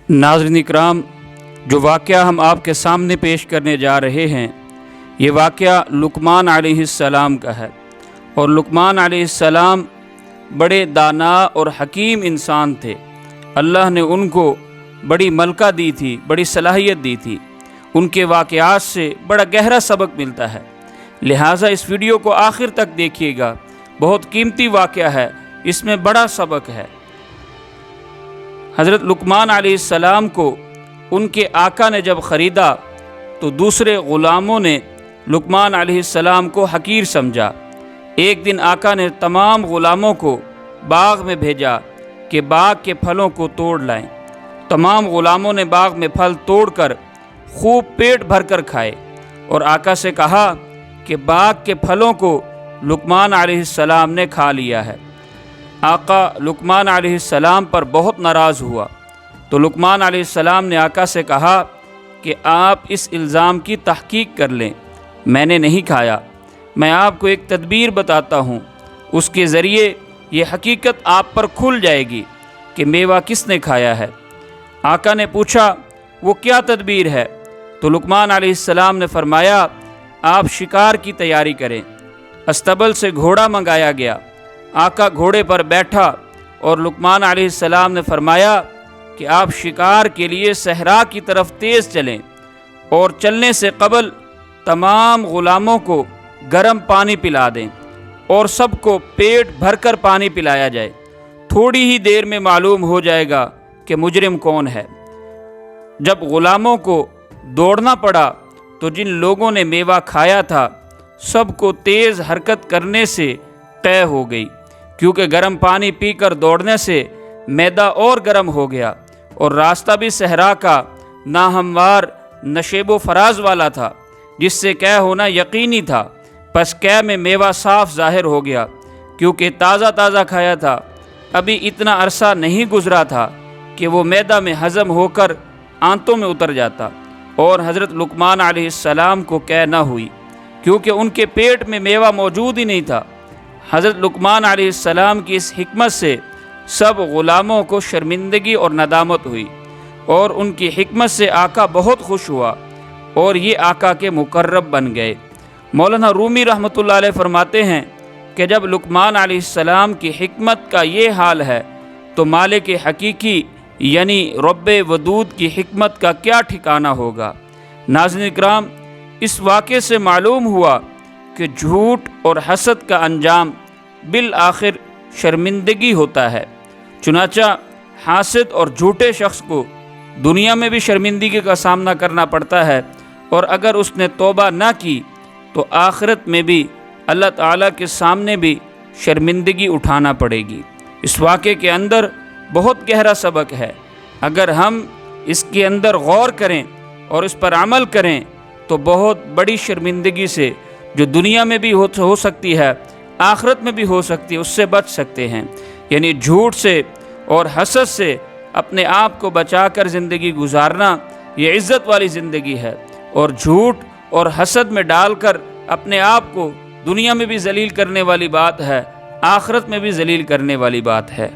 नाज़रीन इकराम, जो वाक़या हम आपके सामने पेश करने जा रहे हैं, ये वाक़या लुक़मान अलैहिस्सलाम का है। और लुक़मान अलैहिस्सलाम बड़े दाना और हकीम इंसान थे। अल्लाह ने उनको बड़ी मलका दी थी, बड़ी सलाहियत दी थी। उनके वाक़यात से बड़ा गहरा सबक मिलता है। लिहाजा इस वीडियो को आखिर तक देखिएगा, बहुत कीमती वाक़या है, इसमें बड़ा सबक है। हज़रत लुक़मान अलैहिस्सलाम को उनके आका ने जब ख़रीदा तो दूसरे ग़ुलामों ने लुक़मान अलैहिस्सलाम को हकीर समझा। एक दिन आका ने तमाम ग़ुलामों को बाग़ में भेजा कि बाग़ के फलों को तोड़ लाएं। तमाम ग़ुलामों ने बाग़ में फल तोड़कर खूब पेट भरकर खाए और आका से कहा कि बाग़ के फलों को लुक़मान अलैहिस्सलाम ने खा लिया है। आका लुक़मान अलैहिस्सलाम पर बहुत नाराज़ हुआ तो लुक़मान अलैहिस्सलाम ने आका से कहा कि आप इस इल्ज़ाम की तहक़ीक़ कर लें, मैंने नहीं खाया। मैं आपको एक तदबीर बताता हूँ, उसके ज़रिए ये हकीकत आप पर खुल जाएगी कि मेवा किसने खाया है। आका ने पूछा, वो क्या तदबीर है? तो लुक़मान अलैहिस्सलाम ने फरमाया, आप शिकार की तैयारी करें। अस्तबल से घोड़ा मंगाया गया। आका घोड़े पर बैठा और लुक़मान अलैहिस्सलाम ने फरमाया कि आप शिकार के लिए सहरा की तरफ तेज़ चलें और चलने से क़बल तमाम ग़ुलामों को गर्म पानी पिला दें और सबको पेट भरकर पानी पिलाया जाए। थोड़ी ही देर में मालूम हो जाएगा कि मुजरिम कौन है। जब ग़ुलामों को दौड़ना पड़ा तो जिन लोगों ने मेवा खाया था सबको तेज़ हरकत करने से तय हो गई, क्योंकि गर्म पानी पीकर दौड़ने से मैदा और गर्म हो गया और रास्ता भी सहरा का नाहमवार नशेबो फराज वाला था, जिससे कै होना यकीनी था। बस कै में मेवा साफ ज़ाहिर हो गया, क्योंकि ताज़ा ताज़ा खाया था। अभी इतना अरसा नहीं गुज़रा था कि वो मैदा में हज़म होकर आंतों में उतर जाता और हज़रत लुक़मान अलैहिस्सलाम को कै न हुई, क्योंकि उनके पेट में मेवा मौजूद ही नहीं था। हज़रत लुक़मान अलैहिस्सलाम की इस हिकमत से सब ग़ुलामों को शर्मिंदगी और नदामत हुई और उनकी हिकमत से आका बहुत खुश हुआ और ये आका के मुकर्रब बन गए। मौलाना रूमी रहमतुल्लाह अलैह फरमाते हैं कि जब लुक़मान अलैहिस्सलाम की हिकमत का ये हाल है तो मालिक हकीकी यानी रब्बे वदूद की हिकमत का क्या ठिकाना होगा। नाज़रीन इकराम, इस वाक़े से मालूम हुआ कि झूठ और हसद का अंजाम बिल आखिर शर्मिंदगी होता है। चुनाचा हासिद और झूठे शख्स को दुनिया में भी शर्मिंदगी का सामना करना पड़ता है और अगर उसने तौबा ना की तो आखिरत में भी अल्लाह ताला के सामने भी शर्मिंदगी उठाना पड़ेगी। इस वाक़े के अंदर बहुत गहरा सबक है। अगर हम इसके अंदर गौर करें और इस पर अमल करें तो बहुत बड़ी शर्मिंदगी से जो दुनिया में भी हो सकती है, आखिरत में भी हो सकती है, उससे बच सकते हैं। यानी झूठ से और हसद से अपने आप को बचाकर ज़िंदगी गुजारना ये इज़्ज़त वाली ज़िंदगी है और झूठ और हसद में डालकर अपने आप को दुनिया में भी ज़लील करने वाली बात है, आखिरत में भी ज़लील करने वाली बात है।